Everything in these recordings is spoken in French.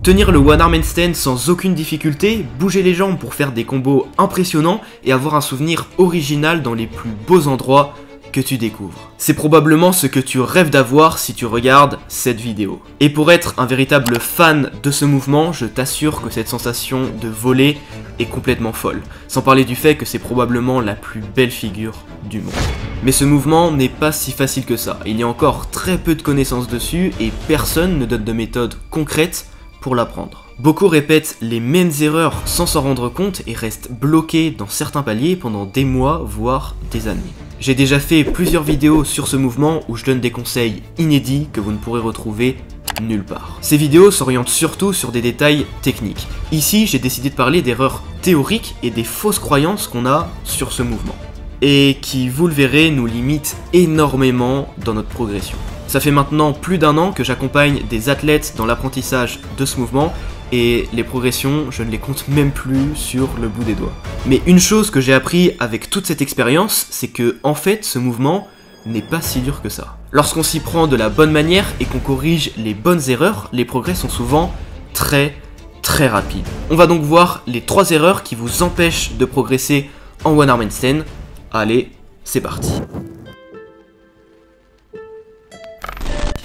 Tenir le one arm handstand sans aucune difficulté, bouger les jambes pour faire des combos impressionnants et avoir un souvenir original dans les plus beaux endroits que tu découvres. C'est probablement ce que tu rêves d'avoir si tu regardes cette vidéo. Et pour être un véritable fan de ce mouvement, je t'assure que cette sensation de voler est complètement folle. Sans parler du fait que c'est probablement la plus belle figure du monde. Mais ce mouvement n'est pas si facile que ça. Il y a encore très peu de connaissances dessus et personne ne donne de méthode concrète pour l'apprendre. Beaucoup répètent les mêmes erreurs sans s'en rendre compte et restent bloqués dans certains paliers pendant des mois, voire des années. J'ai déjà fait plusieurs vidéos sur ce mouvement où je donne des conseils inédits que vous ne pourrez retrouver nulle part. Ces vidéos s'orientent surtout sur des détails techniques. Ici, j'ai décidé de parler d'erreurs théoriques et des fausses croyances qu'on a sur ce mouvement. Et qui, vous le verrez, nous limitent énormément dans notre progression. Ça fait maintenant plus d'1 an que j'accompagne des athlètes dans l'apprentissage de ce mouvement et les progressions, je ne les compte même plus sur le bout des doigts. Mais une chose que j'ai appris avec toute cette expérience, c'est que en fait ce mouvement n'est pas si dur que ça. Lorsqu'on s'y prend de la bonne manière et qu'on corrige les bonnes erreurs, les progrès sont souvent très rapides. On va donc voir les 3 erreurs qui vous empêchent de progresser en one arm handstand. Allez, c'est parti.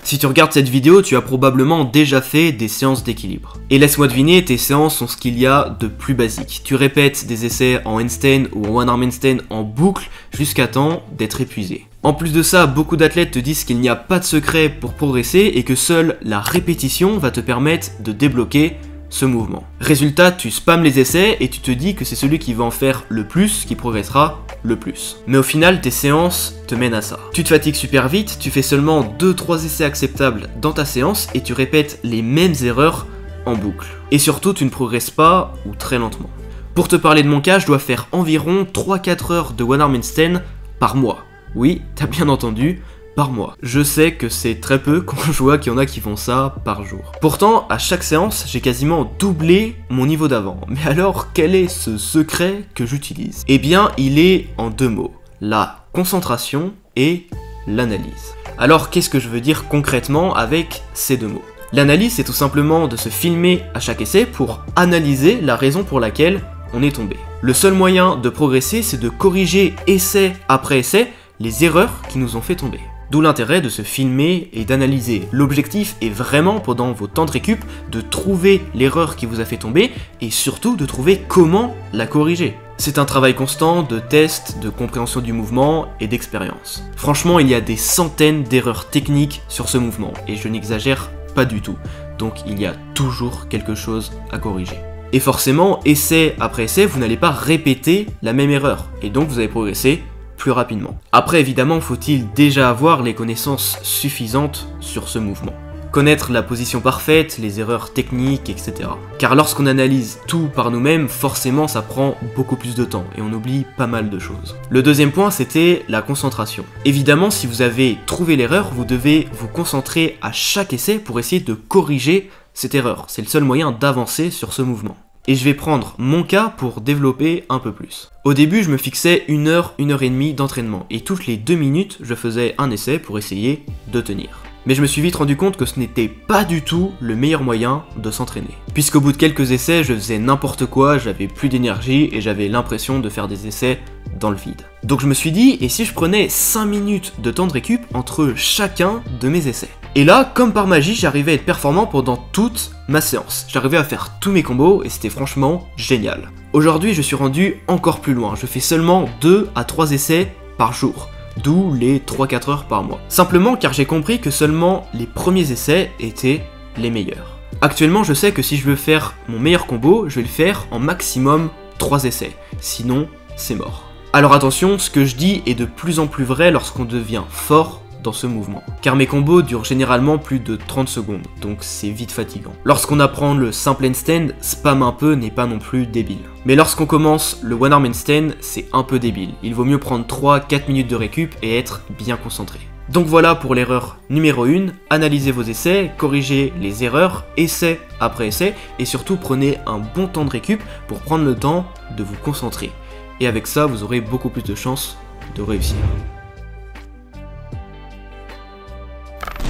Si tu regardes cette vidéo, tu as probablement déjà fait des séances d'équilibre. Et laisse-moi deviner, tes séances sont ce qu'il y a de plus basique. Tu répètes des essais en handstand ou en one arm handstand en boucle jusqu'à temps d'être épuisé. En plus de ça, beaucoup d'athlètes te disent qu'il n'y a pas de secret pour progresser et que seule la répétition va te permettre de débloquer ce mouvement. Résultat, tu spammes les essais et tu te dis que c'est celui qui va en faire le plus qui progressera le plus. Mais au final, tes séances te mènent à ça. Tu te fatigues super vite, tu fais seulement 2-3 essais acceptables dans ta séance et tu répètes les mêmes erreurs en boucle. Et surtout, tu ne progresses pas ou très lentement. Pour te parler de mon cas, je dois faire environ 3-4 heures de one arm handstand par mois. Oui, t'as bien entendu, par mois. Je sais que c'est très peu quand je vois qu'il y en a qui font ça par jour. Pourtant, à chaque séance, j'ai quasiment doublé mon niveau d'avant. Mais alors, quel est ce secret que j'utilise? Eh bien, il est en 2 mots. La concentration et l'analyse. Alors, qu'est-ce que je veux dire concrètement avec ces 2 mots? L'analyse, c'est tout simplement de se filmer à chaque essai pour analyser la raison pour laquelle on est tombé. Le seul moyen de progresser, c'est de corriger essai après essai les erreurs qui nous ont fait tomber. D'où l'intérêt de se filmer et d'analyser. L'objectif est vraiment, pendant vos temps de récup, de trouver l'erreur qui vous a fait tomber et surtout de trouver comment la corriger. C'est un travail constant de test, de compréhension du mouvement et d'expérience. Franchement, il y a des centaines d'erreurs techniques sur ce mouvement et je n'exagère pas du tout. Donc il y a toujours quelque chose à corriger. Et forcément, essai après essai, vous n'allez pas répéter la même erreur et donc vous allez progresser plus rapidement. Après, évidemment, faut-il déjà avoir les connaissances suffisantes sur ce mouvement. Connaître la position parfaite, les erreurs techniques, etc. Car lorsqu'on analyse tout par nous-mêmes, forcément ça prend beaucoup plus de temps et on oublie pas mal de choses. Le deuxième point, c'était la concentration. Évidemment, si vous avez trouvé l'erreur, vous devez vous concentrer à chaque essai pour essayer de corriger cette erreur. C'est le seul moyen d'avancer sur ce mouvement. Et je vais prendre mon cas pour développer un peu plus. Au début, je me fixais 1 heure, 1 heure et demie d'entraînement, et toutes les 2 minutes, je faisais un essai pour essayer de tenir. Mais je me suis vite rendu compte que ce n'était pas du tout le meilleur moyen de s'entraîner. Puisqu'au bout de quelques essais, je faisais n'importe quoi, j'avais plus d'énergie, et j'avais l'impression de faire des essais dans le vide. Donc je me suis dit, et si je prenais 5 minutes de temps de récup entre chacun de mes essais? Et là, comme par magie, j'arrivais à être performant pendant toute ma séance. J'arrivais à faire tous mes combos et c'était franchement génial. Aujourd'hui, je suis rendu encore plus loin. Je fais seulement 2 à 3 essais par jour. D'où les 3-4 heures par mois. Simplement car j'ai compris que seulement les premiers essais étaient les meilleurs. Actuellement, je sais que si je veux faire mon meilleur combo, je vais le faire en maximum 3 essais. Sinon, c'est mort. Alors attention, ce que je dis est de plus en plus vrai lorsqu'on devient fort dans ce mouvement. Car mes combos durent généralement plus de 30 secondes, donc c'est vite fatigant. Lorsqu'on apprend le simple handstand, spam un peu n'est pas non plus débile. Mais lorsqu'on commence le one arm handstand, c'est un peu débile. Il vaut mieux prendre 3-4 minutes de récup et être bien concentré. Donc voilà pour l'erreur numéro 1, analysez vos essais, corrigez les erreurs, essai après essai, et surtout prenez un bon temps de récup pour prendre le temps de vous concentrer. Et avec ça, vous aurez beaucoup plus de chances de réussir.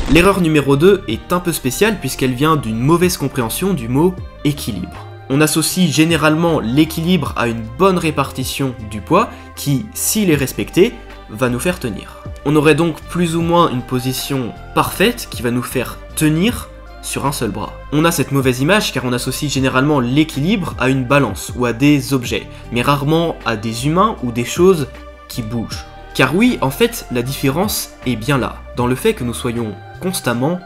L'erreur numéro 2 est un peu spéciale puisqu'elle vient d'une mauvaise compréhension du mot équilibre. On associe généralement l'équilibre à une bonne répartition du poids qui, s'il est respecté, va nous faire tenir. On aurait donc plus ou moins une position parfaite qui va nous faire tenir sur un seul bras. On a cette mauvaise image car on associe généralement l'équilibre à une balance ou à des objets, mais rarement à des humains ou des choses qui bougent. Car oui, en fait, la différence est bien là, dans le fait que nous soyons constamment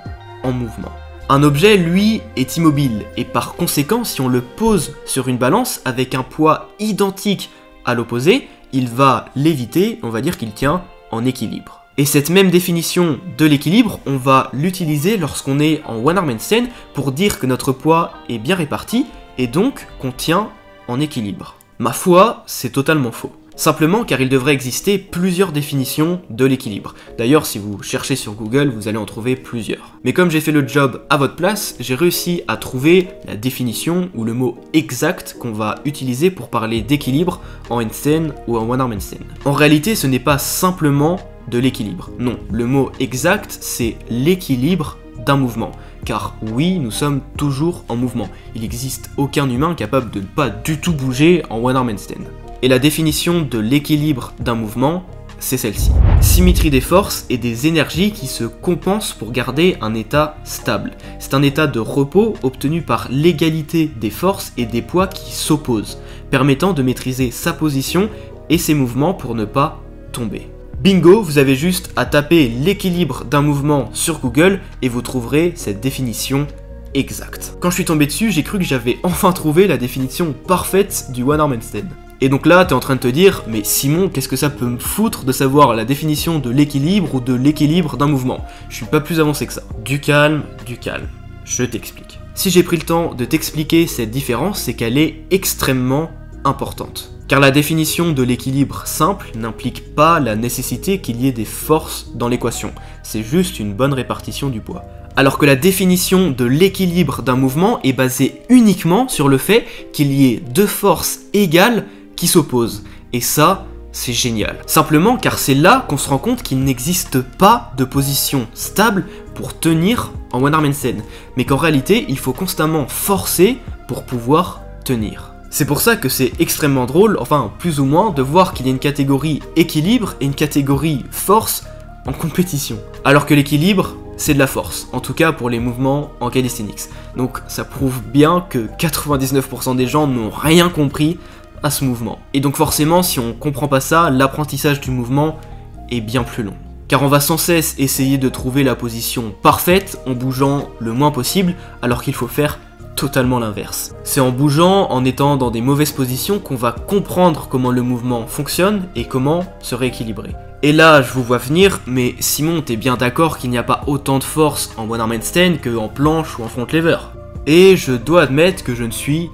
en mouvement. Un objet, lui, est immobile, et par conséquent, si on le pose sur une balance avec un poids identique à l'opposé, il va léviter, on va dire qu'il tient en équilibre. Et cette même définition de l'équilibre, on va l'utiliser lorsqu'on est en one arm handstand pour dire que notre poids est bien réparti, et donc qu'on tient en équilibre. Ma foi, c'est totalement faux. Simplement car il devrait exister plusieurs définitions de l'équilibre. D'ailleurs, si vous cherchez sur Google, vous allez en trouver plusieurs. Mais comme j'ai fait le job à votre place, j'ai réussi à trouver la définition ou le mot exact qu'on va utiliser pour parler d'équilibre en handstand ou en one arm handstand. En réalité, ce n'est pas simplement de l'équilibre. Non, le mot exact, c'est l'équilibre d'un mouvement. Car oui, nous sommes toujours en mouvement. Il n'existe aucun humain capable de ne pas du tout bouger en one arm handstand. Et la définition de l'équilibre d'un mouvement, c'est celle-ci. Symétrie des forces et des énergies qui se compensent pour garder un état stable. C'est un état de repos obtenu par l'égalité des forces et des poids qui s'opposent, permettant de maîtriser sa position et ses mouvements pour ne pas tomber. Bingo, vous avez juste à taper l'équilibre d'un mouvement sur Google et vous trouverez cette définition exacte. Quand je suis tombé dessus, j'ai cru que j'avais enfin trouvé la définition parfaite du one arm handstand. Et donc là, t'es en train de te dire, mais Simon, qu'est-ce que ça peut me foutre de savoir la définition de l'équilibre ou de l'équilibre d'un mouvement? Je suis pas plus avancé que ça. Du calme, je t'explique. Si j'ai pris le temps de t'expliquer cette différence, c'est qu'elle est extrêmement importante. Car la définition de l'équilibre simple n'implique pas la nécessité qu'il y ait des forces dans l'équation, c'est juste une bonne répartition du poids. Alors que la définition de l'équilibre d'un mouvement est basée uniquement sur le fait qu'il y ait deux forces égales qui s'opposent. Et ça, c'est génial. Simplement car c'est là qu'on se rend compte qu'il n'existe pas de position stable pour tenir en one arm handstand, mais qu'en réalité, il faut constamment forcer pour pouvoir tenir. C'est pour ça que c'est extrêmement drôle, enfin plus ou moins, de voir qu'il y a une catégorie équilibre et une catégorie force en compétition. Alors que l'équilibre, c'est de la force, en tout cas pour les mouvements en calisthenics. Donc ça prouve bien que 99% des gens n'ont rien compris à ce mouvement. Et donc forcément, si on comprend pas ça, l'apprentissage du mouvement est bien plus long. Car on va sans cesse essayer de trouver la position parfaite en bougeant le moins possible, alors qu'il faut faire totalement l'inverse. C'est en bougeant, en étant dans des mauvaises positions qu'on va comprendre comment le mouvement fonctionne et comment se rééquilibrer. Et là, je vous vois venir, mais Simon, t'es bien d'accord qu'il n'y a pas autant de force en one arm handstand qu'en planche ou en front lever? Et je dois admettre que je ne suis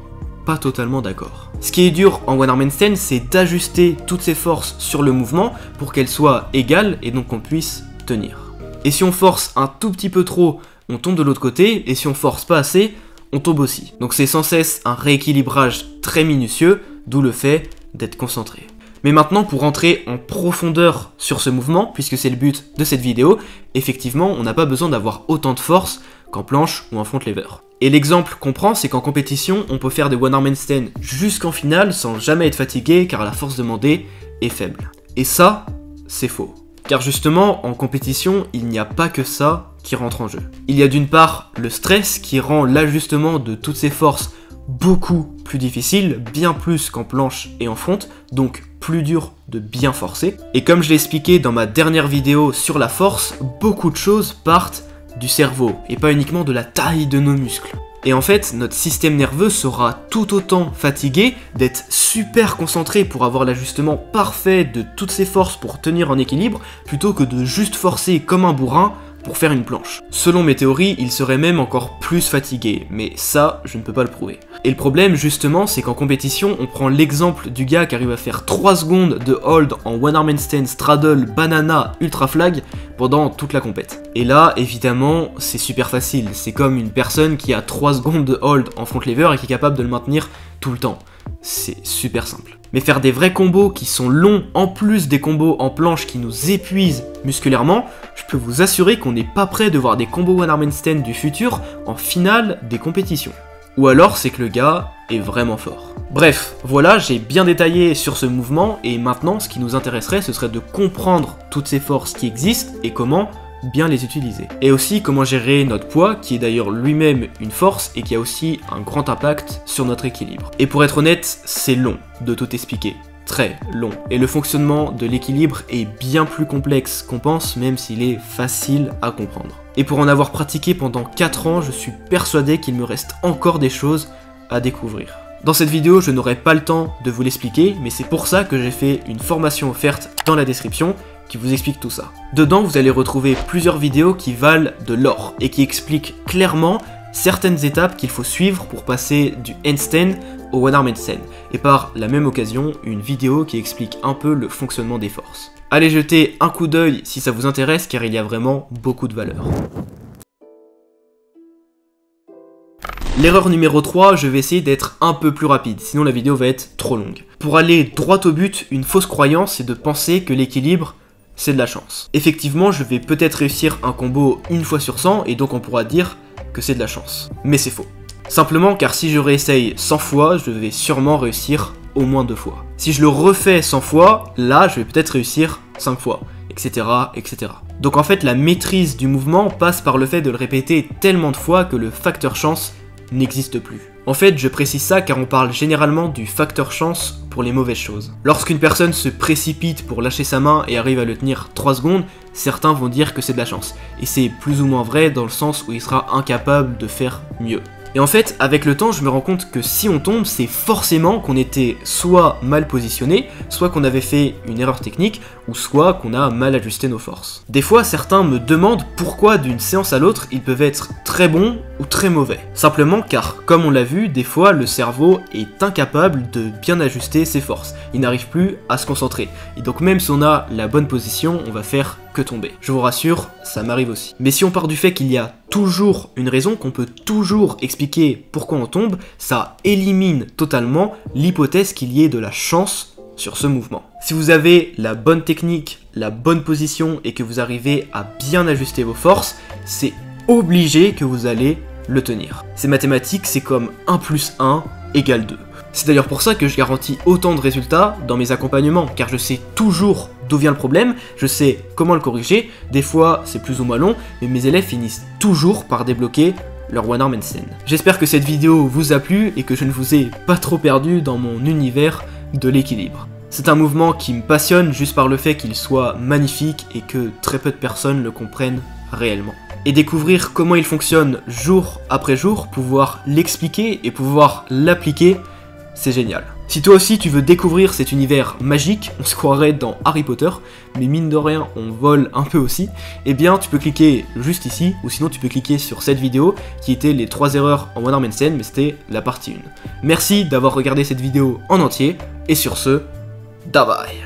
pas totalement d'accord. Ce qui est dur en one arm handstand, c'est d'ajuster toutes ces forces sur le mouvement pour qu'elles soient égales et donc qu'on puisse tenir. Et si on force un tout petit peu trop, on tombe de l'autre côté, et si on force pas assez, on tombe aussi. Donc c'est sans cesse un rééquilibrage très minutieux, d'où le fait d'être concentré. Mais maintenant, pour rentrer en profondeur sur ce mouvement, puisque c'est le but de cette vidéo, effectivement, on n'a pas besoin d'avoir autant de force qu'en planche ou en front lever. Et l'exemple qu'on prend, c'est qu'en compétition, on peut faire des one arm handstand jusqu'en finale sans jamais être fatigué car la force demandée est faible. Et ça, c'est faux. Car justement, en compétition, il n'y a pas que ça qui rentre en jeu. Il y a d'une part le stress qui rend l'ajustement de toutes ces forces beaucoup plus difficile, bien plus qu'en planche et en front, donc plus dur de bien forcer. Et comme je l'ai expliqué dans ma dernière vidéo sur la force, beaucoup de choses partent du cerveau, et pas uniquement de la taille de nos muscles. Et en fait, notre système nerveux sera tout autant fatigué d'être super concentré pour avoir l'ajustement parfait de toutes ses forces pour tenir en équilibre, plutôt que de juste forcer comme un bourrin pour faire une planche. Selon mes théories, il serait même encore plus fatigué, mais ça, je ne peux pas le prouver. Et le problème, justement, c'est qu'en compétition, on prend l'exemple du gars qui arrive à faire 3 secondes de hold en one arm handstand, straddle, banana, ultra flag pendant toute la compète. Et là, évidemment, c'est super facile. C'est comme une personne qui a 3 secondes de hold en front lever et qui est capable de le maintenir tout le temps. c'est super simple. Mais faire des vrais combos qui sont longs, en plus des combos en planche qui nous épuisent musculairement, je peux vous assurer qu'on n'est pas prêt de voir des combos One Arm Handstand du futur en finale des compétitions. Ou alors c'est que le gars est vraiment fort. Bref, voilà, j'ai bien détaillé sur ce mouvement, et maintenant ce qui nous intéresserait ce serait de comprendre toutes ces forces qui existent et comment bien les utiliser. Et aussi comment gérer notre poids, qui est d'ailleurs lui-même une force et qui a aussi un grand impact sur notre équilibre. Et pour être honnête, c'est long de tout expliquer. Très long. Et le fonctionnement de l'équilibre est bien plus complexe qu'on pense, même s'il est facile à comprendre. Et pour en avoir pratiqué pendant 4 ans, je suis persuadé qu'il me reste encore des choses à découvrir. Dans cette vidéo, je n'aurai pas le temps de vous l'expliquer, mais c'est pour ça que j'ai fait une formation offerte dans la description qui vous explique tout ça. Dedans, vous allez retrouver plusieurs vidéos qui valent de l'or et qui expliquent clairement certaines étapes qu'il faut suivre pour passer du handstand au One Arm Handstand, et par la même occasion, une vidéo qui explique un peu le fonctionnement des forces. Allez jeter un coup d'œil si ça vous intéresse, car il y a vraiment beaucoup de valeur. L'erreur numéro 3, je vais essayer d'être un peu plus rapide, sinon la vidéo va être trop longue. Pour aller droit au but, une fausse croyance, c'est de penser que l'équilibre, c'est de la chance. Effectivement, je vais peut-être réussir un combo une fois sur 100, et donc on pourra dire que c'est de la chance. Mais c'est faux. Simplement car si je réessaye 100 fois, je vais sûrement réussir au moins 2 fois. Si je le refais 100 fois, là, je vais peut-être réussir 5 fois, etc., etc. Donc en fait, la maîtrise du mouvement passe par le fait de le répéter tellement de fois que le facteur chance n'existe plus. En fait, je précise ça car on parle généralement du facteur chance pour les mauvaises choses. Lorsqu'une personne se précipite pour lâcher sa main et arrive à le tenir 3 secondes, certains vont dire que c'est de la chance. Et c'est plus ou moins vrai dans le sens où il sera incapable de faire mieux. Et en fait, avec le temps, je me rends compte que si on tombe, c'est forcément qu'on était soit mal positionné, soit qu'on avait fait une erreur technique, ou soit qu'on a mal ajusté nos forces. Des fois, certains me demandent pourquoi d'une séance à l'autre, ils peuvent être très bons ou très mauvais. Simplement car, comme on l'a vu, des fois, le cerveau est incapable de bien ajuster ses forces. Il n'arrive plus à se concentrer. Et donc même si on a la bonne position, on va faire que tomber. Je vous rassure, ça m'arrive aussi. Mais si on part du fait qu'il y a toujours une raison, qu'on peut toujours expliquer pourquoi on tombe, ça élimine totalement l'hypothèse qu'il y ait de la chance sur ce mouvement. Si vous avez la bonne technique, la bonne position et que vous arrivez à bien ajuster vos forces, c'est obligé que vous allez le tenir. C'est mathématique, c'est comme 1 + 1 = 2. C'est d'ailleurs pour ça que je garantis autant de résultats dans mes accompagnements, car je sais toujours d'où vient le problème, je sais comment le corriger, des fois c'est plus ou moins long, mais mes élèves finissent toujours par débloquer leur One Arm Handstand. J'espère que cette vidéo vous a plu et que je ne vous ai pas trop perdu dans mon univers de l'équilibre. C'est un mouvement qui me passionne juste par le fait qu'il soit magnifique et que très peu de personnes le comprennent réellement. Et découvrir comment il fonctionne jour après jour, pouvoir l'expliquer et pouvoir l'appliquer, c'est génial. Si toi aussi tu veux découvrir cet univers magique, on se croirait dans Harry Potter, mais mine de rien on vole un peu aussi, eh bien tu peux cliquer juste ici, ou sinon tu peux cliquer sur cette vidéo qui était les 3 erreurs en One Arm Handstand, mais c'était la partie 1. Merci d'avoir regardé cette vidéo en entier, et sur ce, bye bye.